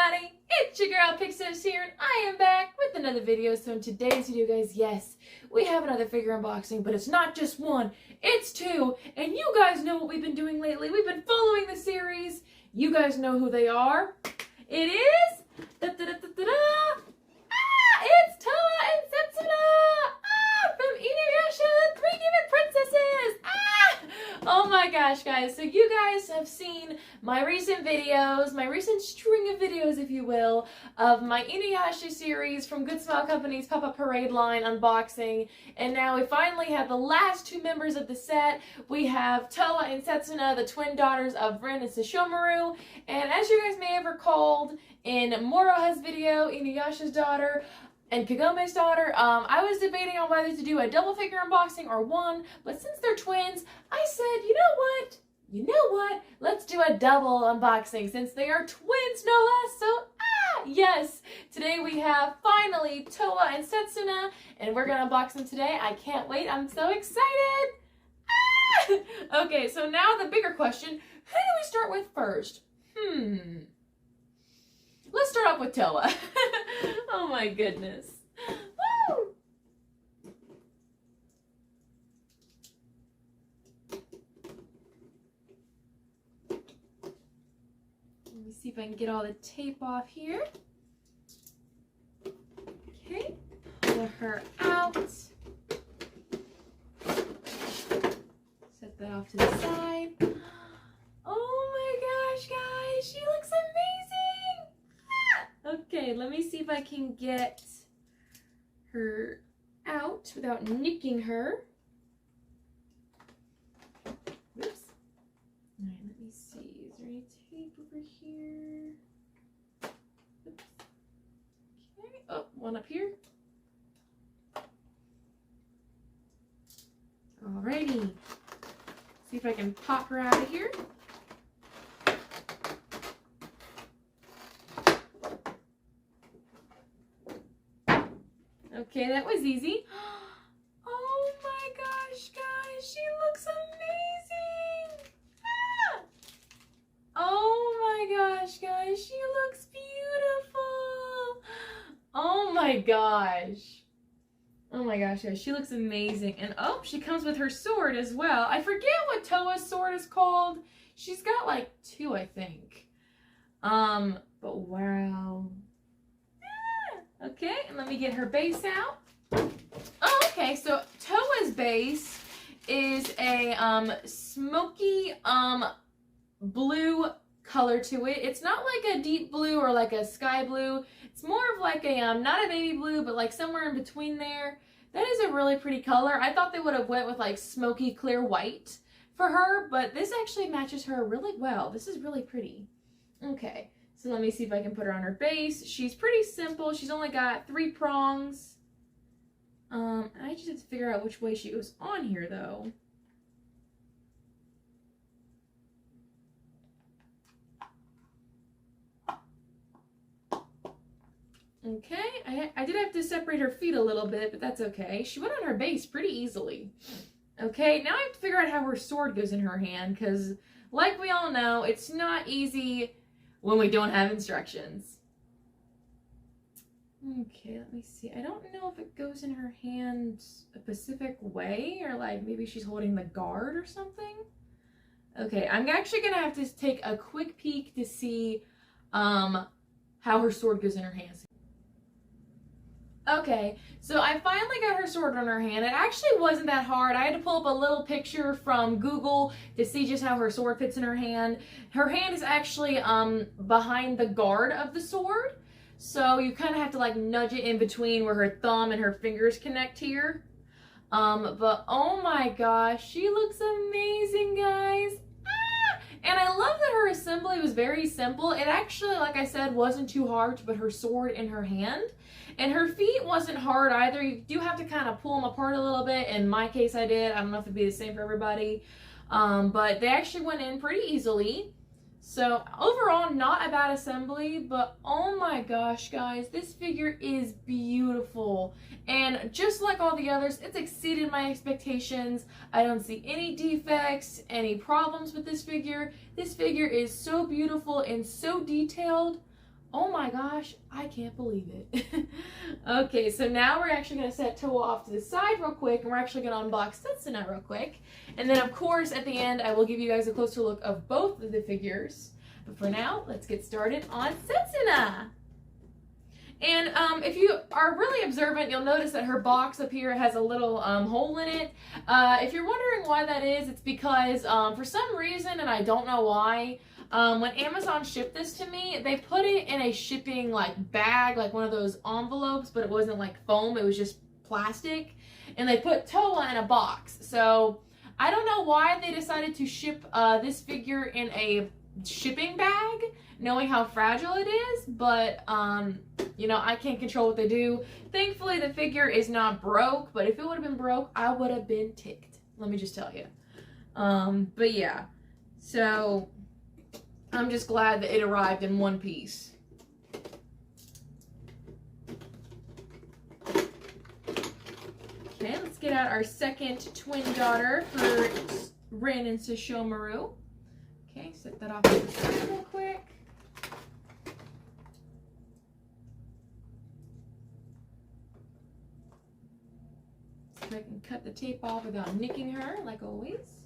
everybody, it's your girl Pixos here, and I am back with another video. So in today's video, guys, yes, we have another figure unboxing, but it's not just one, it's two. And you guys know what we've been doing lately. We've been following the series. You guys know who they are. It is it's Towa and Setsuna from Inuyasha, 3 Demon Princesses. Oh my gosh, guys. So you guys have seen my recent videos, my recent string of videos, if you will, of my Inuyasha series from Good Smile Company's Pop-Up Parade line unboxing. And now we finally have the last two members of the set. We have Towa and Setsuna, the twin daughters of Rin and Sesshomaru. And as you guys may have recalled in Moroha's video, Inuyasha's daughter, and Kagome's daughter, I was debating on whether to do a double figure unboxing or one, but since they're twins, I said, you know what, let's do a double unboxing since they are twins, no less. So, yes, today we have finally Towa and Setsuna, and we're gonna unbox them today. I can't wait, I'm so excited. Okay, so now the bigger question, who do we start with first? Let's start off with Towa. Oh my goodness. Woo! Let me see if I can get all the tape off here. Okay, pull her out. Set that off to the side. Oh my gosh, guys, she looks amazing! Okay, let me see if I can get her out without nicking her. Oops. Alright, let me see. Is there any tape over here? Oops. Okay. Oh, one up here. Alrighty. See if I can pop her out of here. Okay, that was easy. Oh my gosh, guys, she looks amazing. Oh my gosh, guys, she looks beautiful. Oh my gosh. Oh my gosh, guys, she looks amazing. And oh, she comes with her sword as well. I forget what Towa's sword is called. She's got like 2, I think. But wow. Okay, and let me get her base out. Oh, okay, so Towa's base is a smoky blue color to it. It's not like a deep blue or like a sky blue. It's more of like a not a baby blue, but like somewhere in between there. That is a really pretty color. I thought they would have went with like smoky clear white for her, but this actually matches her really well. This is really pretty. Okay. So let me see if I can put her on her base. She's pretty simple. She's only got 3 prongs. I just have to figure out which way she goes on here, though. Okay, I did have to separate her feet a little bit, but that's okay. She went on her base pretty easily. Okay, now I have to figure out how her sword goes in her hand, because like we all know, it's not easy when we don't have instructions. Okay, let me see. I don't know if it goes in her hand a specific way, or like maybe she's holding the guard or something. Okay, I'm actually gonna have to take a quick peek to see how her sword goes in her hands. Okay, so I finally got her sword on her hand. It actually wasn't that hard. I had to pull up a little picture from Google to see just how her sword fits in her hand. Her hand is actually behind the guard of the sword. So you kind of have to like nudge it in between where her thumb and her fingers connect here. But oh my gosh, she looks amazing, guys. And I love that her assembly was very simple. It actually, like I said, wasn't too hard to put her sword in her hand. And her feet wasn't hard either. You do have to kind of pull them apart a little bit. In my case, I did. I don't know if it'd be the same for everybody. But they actually went in pretty easily. So overall, not a bad assembly, but oh my gosh, guys, this figure is beautiful. And just like all the others, it's exceeded my expectations. I don't see any defects, any problems with this figure. This figure is so beautiful and so detailed. Oh my gosh, I can't believe it. Okay, so now we're actually going to set Towa off to the side real quick, and we're actually going to unbox Setsuna real quick. And then, of course, at the end, I will give you guys a closer look of both of the figures. But for now, let's get started on Setsuna. And if you are really observant, you'll notice that her box up here has a little hole in it. If you're wondering why that is, it's because for some reason, and I don't know why, when Amazon shipped this to me, they put it in a shipping like bag, like one of those envelopes, but it wasn't like foam, it was just plastic. And they put Towa in a box. So I don't know why they decided to ship this figure in a shipping bag, knowing how fragile it is, but you know, I can't control what they do. Thankfully the figure is not broke, but if it would have been broke, I would have been ticked, let me just tell you. But yeah, so I'm just glad that it arrived in one piece. Okay, let's get out our second twin daughter for Rin and Sesshomaru. Okay, set that off to the side real quick. So I can cut the tape off without nicking her, like always.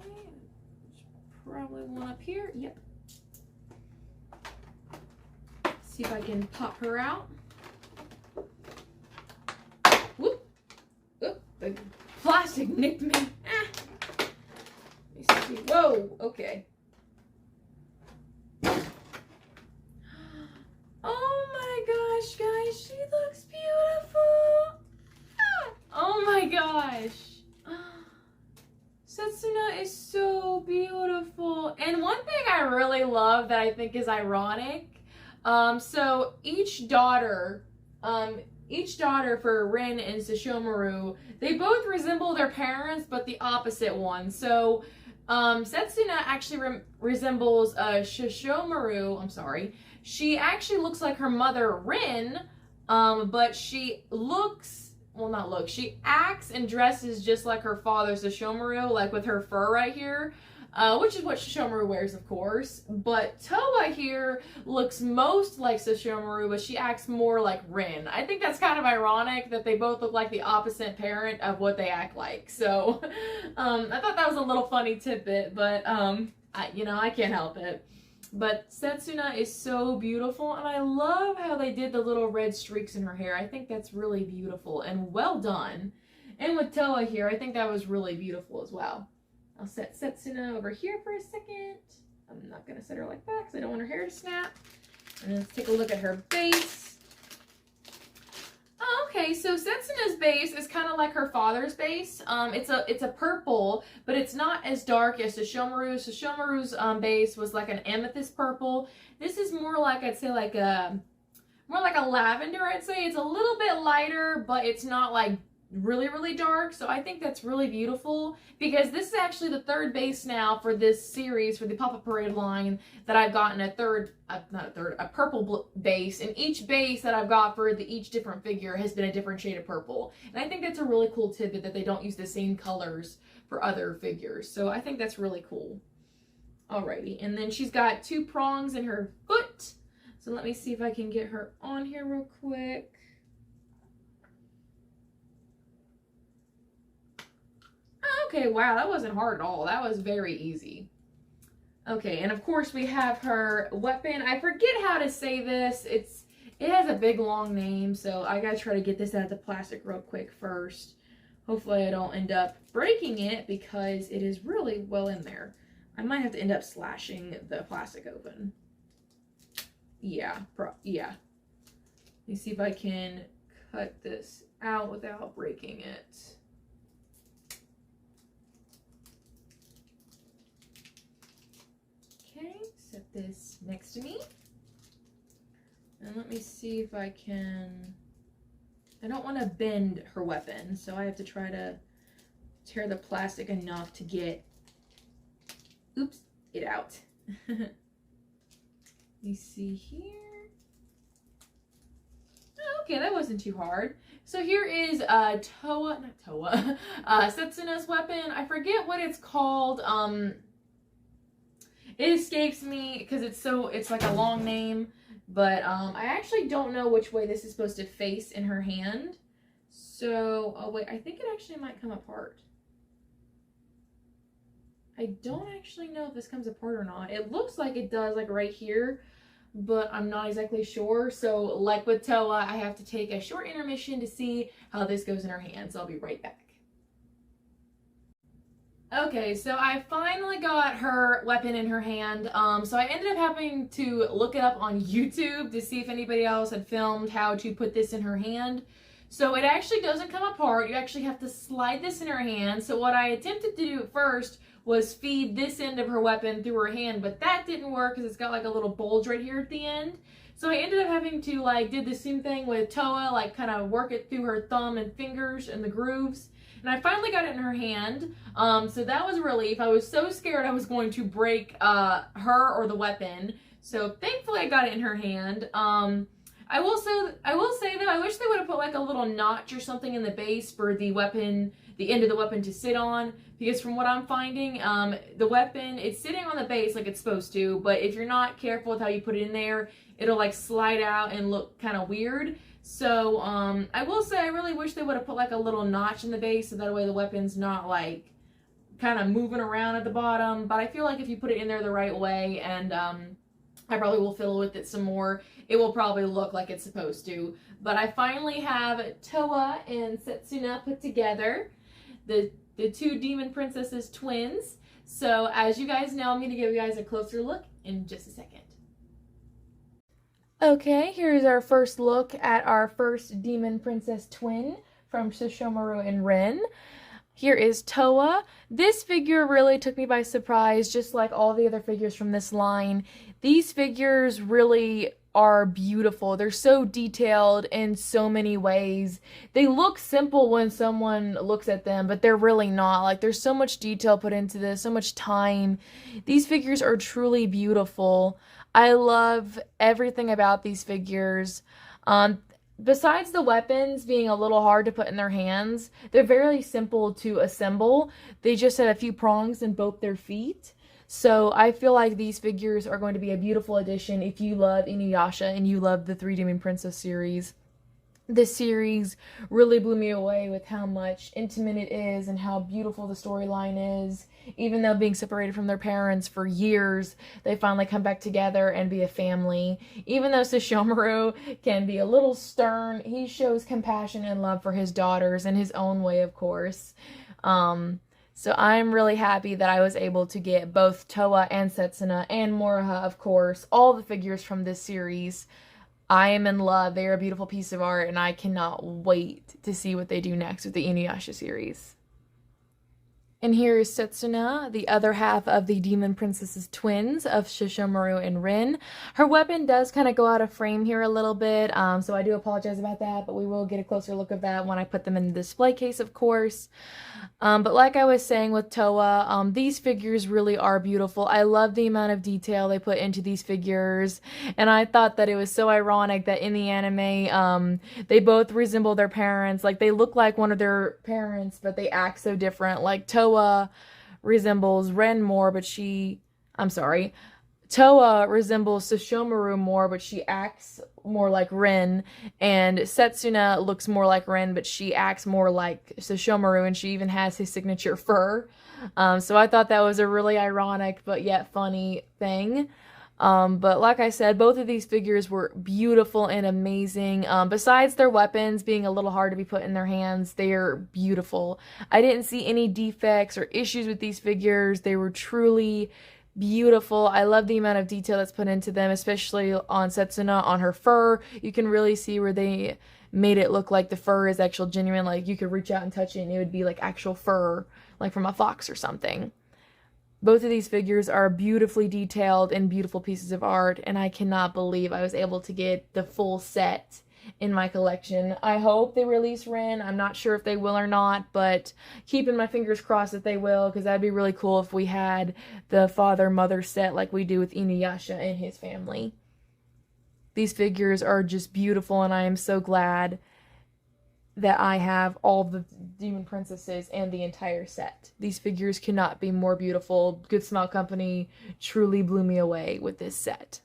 Okay, probably one up here. Yep. See if I can pop her out. Whoop! Oop! The plastic nicked me. Let me see. Whoa! Okay. Oh my gosh, guys, she looks beautiful. Oh my gosh. Setsuna is so beautiful. And one thing I really love that I think is ironic, so each daughter for Rin and Sesshomaru, they both resemble their parents, but the opposite one. So Setsuna actually resembles Sesshomaru. I'm sorry. She actually looks like her mother Rin, but she looks, well, not looks, she acts and dresses just like her father Sesshomaru, like with her fur right here, which is what Sesshomaru wears, of course. But Towa here looks most like Sesshomaru, but she acts more like Rin. I think that's kind of ironic that they both look like the opposite parent of what they act like. So I thought that was a little funny tidbit, but you know, I can't help it. But Setsuna is so beautiful, and I love how they did the little red streaks in her hair. I think that's really beautiful and well done. And with Towa here, I think that was really beautiful as well. I'll set Setsuna over here for a second. I'm not going to set her like that because I don't want her hair to snap. And let's take a look at her base. Okay, so Setsuna's base is kind of like her father's base. It's a purple, but it's not as dark as Sesshomaru's. Sesshomaru's base was like an amethyst purple. This is more like, I'd say like a lavender, I'd say. It's a little bit lighter, but it's not like really, really dark. So I think that's really beautiful because this is actually the third base now for this series, for the Papa Parade line, that I've gotten a purple base. And each base that I've got for each different figure has been a different shade of purple. And I think that's a really cool tidbit that they don't use the same colors for other figures. So I think that's really cool. Alrighty, and then she's got two prongs in her foot. So let me see if I can get her on here real quick. Okay, wow, that wasn't hard at all. That was very easy. Okay, and of course we have her weapon. I forget how to say this. It has a big long name, so I gotta try to get this out of the plastic real quick first. Hopefully I don't end up breaking it because it is really well in there. I might have to end up slashing the plastic open. Yeah, yeah. Let me see if I can cut this out without breaking it. Okay, set this next to me. And let me see if I can... I don't want to bend her weapon, so I have to try to tear the plastic enough to get... Oops, it out. Let me see here. Okay, that wasn't too hard. So here is Setsuna's weapon. I forget what it's called. It escapes me because it's like a long name, but I actually don't know which way this is supposed to face in her hand. So, oh wait, I think it actually might come apart. I don't actually know if this comes apart or not. It looks like it does, like right here, but I'm not exactly sure. So, like with Towa, I have to take a short intermission to see how this goes in her hand. So I'll be right back. Okay, so I finally got her weapon in her hand. So I ended up having to look it up on YouTube to see if anybody else had filmed how to put this in her hand. So it actually doesn't come apart. You actually have to slide this in her hand. So what I attempted to do at first was feed this end of her weapon through her hand, but that didn't work because it's got like a little bulge right here at the end. So I ended up having to like do the same thing with Towa, like kind of work it through her thumb and fingers and the grooves. And I finally got it in her hand, so that was a relief. I was so scared I was going to break her or the weapon. So thankfully I got it in her hand. I will say though, I wish they would have put like a little notch or something in the base for the weapon, the end of the weapon to sit on. Because from what I'm finding, the weapon, it's sitting on the base like it's supposed to, but if you're not careful with how you put it in there, it'll like slide out and look kind of weird. So, I will say I really wish they would have put like a little notch in the base so that way the weapon's not like kind of moving around at the bottom. But I feel like if you put it in there the right way and I probably will fiddle with it some more, it will probably look like it's supposed to. But I finally have Towa and Setsuna put together, the two demon princesses twins. So as you guys know, I'm going to give you guys a closer look in just a second. Okay, here's our first look at our first demon princess twin from Sesshomaru and Rin. Here is Towa. This figure really took me by surprise, just like all the other figures from this line. These figures really are beautiful. They're so detailed in so many ways. They look simple when someone looks at them, but they're really not. Like, there's so much detail put into this, so much time. These figures are truly beautiful. I love everything about these figures. Besides the weapons being a little hard to put in their hands, they're very simple to assemble. They just have a few prongs in both their feet. So I feel like these figures are going to be a beautiful addition if you love Inuyasha and you love the Three Demon Princess series. This series really blew me away with how much intimate it is and how beautiful the storyline is. Even though being separated from their parents for years, they finally come back together and be a family. Even though Sesshomaru can be a little stern, he shows compassion and love for his daughters in his own way, of course. So I'm really happy that I was able to get both Towa and Setsuna and Moroha, of course, all the figures from this series. I am in love. They are a beautiful piece of art, and I cannot wait to see what they do next with the Inuyasha series. And here is Setsuna, the other half of the Demon Princess's twins of Sesshomaru and Rin. Her weapon does kind of go out of frame here a little bit, so I do apologize about that, but we will get a closer look at that when I put them in the display case, of course. But like I was saying with Towa, these figures really are beautiful. I love the amount of detail they put into these figures, and I thought that it was so ironic that in the anime, they both resemble their parents. Like, they look like one of their parents, but they act so different. Like, Towa resembles Ren more, but Towa resembles Sesshomaru more, but she acts more like Rin, and Setsuna looks more like Rin, but she acts more like Sesshomaru, and she even has his signature fur. So I thought that was a really ironic but yet funny thing. But like I said, both of these figures were beautiful and amazing. Besides their weapons being a little hard to be put in their hands, they are beautiful. I didn't see any defects or issues with these figures. They were truly beautiful. I love the amount of detail that's put into them, especially on Setsuna, on her fur. You can really see where they made it look like the fur is actual genuine. Like, you could reach out and touch it and it would be like actual fur, like from a fox or something. Both of these figures are beautifully detailed and beautiful pieces of art, and I cannot believe I was able to get the full set in my collection. I hope they release Rin. I'm not sure if they will or not, but keeping my fingers crossed that they will, because that'd be really cool if we had the father-mother set like we do with Inuyasha and his family. These figures are just beautiful, and I am so glad that I have all the Demon Princesses and the entire set. These figures cannot be more beautiful. Good Smile Company truly blew me away with this set.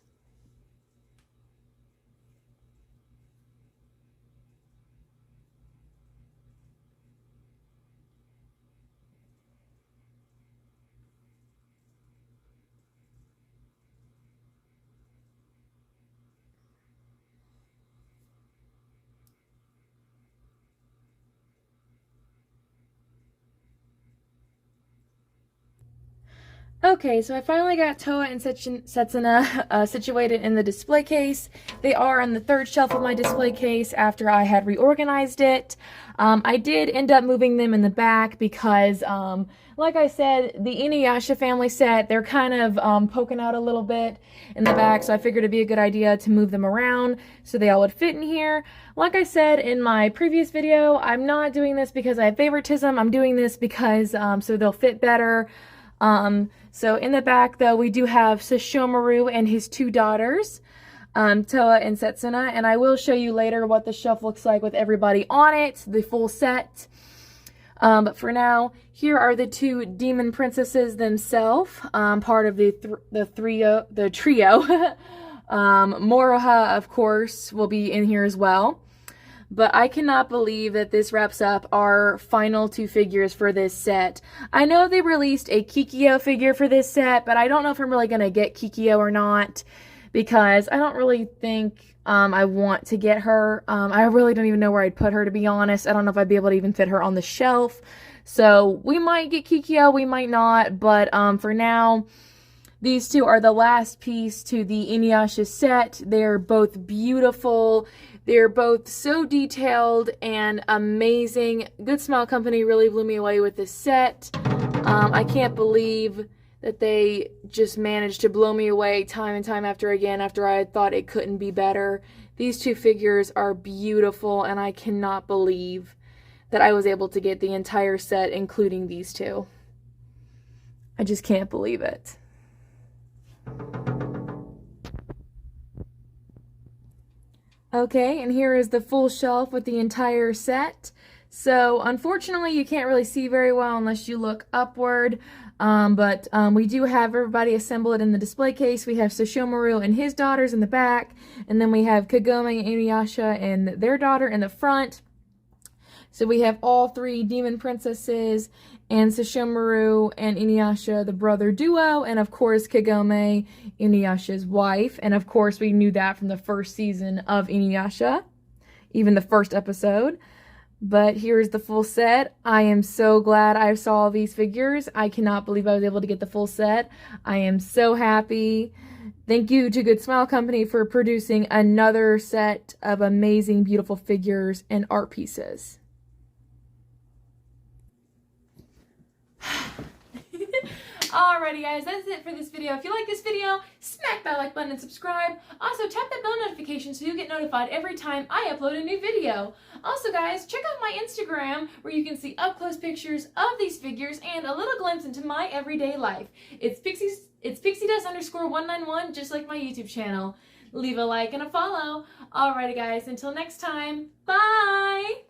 Okay, so I finally got Towa and Setsuna situated in the display case. They are on the third shelf of my display case after I had reorganized it. I did end up moving them in the back because, like I said, the Inuyasha family set, they're kind of poking out a little bit in the back, so I figured it'd be a good idea to move them around so they all would fit in here. Like I said in my previous video, I'm not doing this because I have favoritism. I'm doing this because so they'll fit better. So in the back, though, we do have Sesshomaru and his two daughters, Towa and Setsuna, and I will show you later what the shelf looks like with everybody on it, the full set. But for now, here are the two demon princesses themselves, part of the trio. Moroha, of course, will be in here as well. But I cannot believe that this wraps up our final two figures for this set. I know they released a Kikyo figure for this set, but I don't know if I'm really going to get Kikyo or not, because I don't really think I want to get her. I really don't even know where I'd put her, to be honest. I don't know if I'd be able to even fit her on the shelf. So we might get Kikyo, we might not, but for now, these two are the last piece to the Inuyasha set. They're both beautiful. They're both so detailed and amazing. Good Smile Company really blew me away with this set. I can't believe that they just managed to blow me away time and time after again after I thought it couldn't be better. These two figures are beautiful, and I cannot believe that I was able to get the entire set, including these two. I just can't believe it. Okay, and here is the full shelf with the entire set. So, unfortunately, you can't really see very well unless you look upward, but we do have everybody assembled in the display case. We have Sesshomaru and his daughters in the back, and then we have Kagome and Inuyasha and their daughter in the front. So we have all three demon princesses, and Sesshomaru and Inuyasha, the brother duo, and of course Kagome, Inuyasha's wife. And of course we knew that from the first season of Inuyasha, even the first episode. But here's the full set. I am so glad I saw these figures. I cannot believe I was able to get the full set. I am so happy. Thank you to Good Smile Company for producing another set of amazing, beautiful figures and art pieces. Alrighty guys, that's it for this video. If you like this video, smack that like button and subscribe. Also, tap that bell notification so you get notified every time I upload a new video. Also guys, check out my Instagram where you can see up-close pictures of these figures and a little glimpse into my everyday life. It's PixieDust_191, just like my YouTube channel. Leave a like and a follow. Alrighty guys, until next time, bye!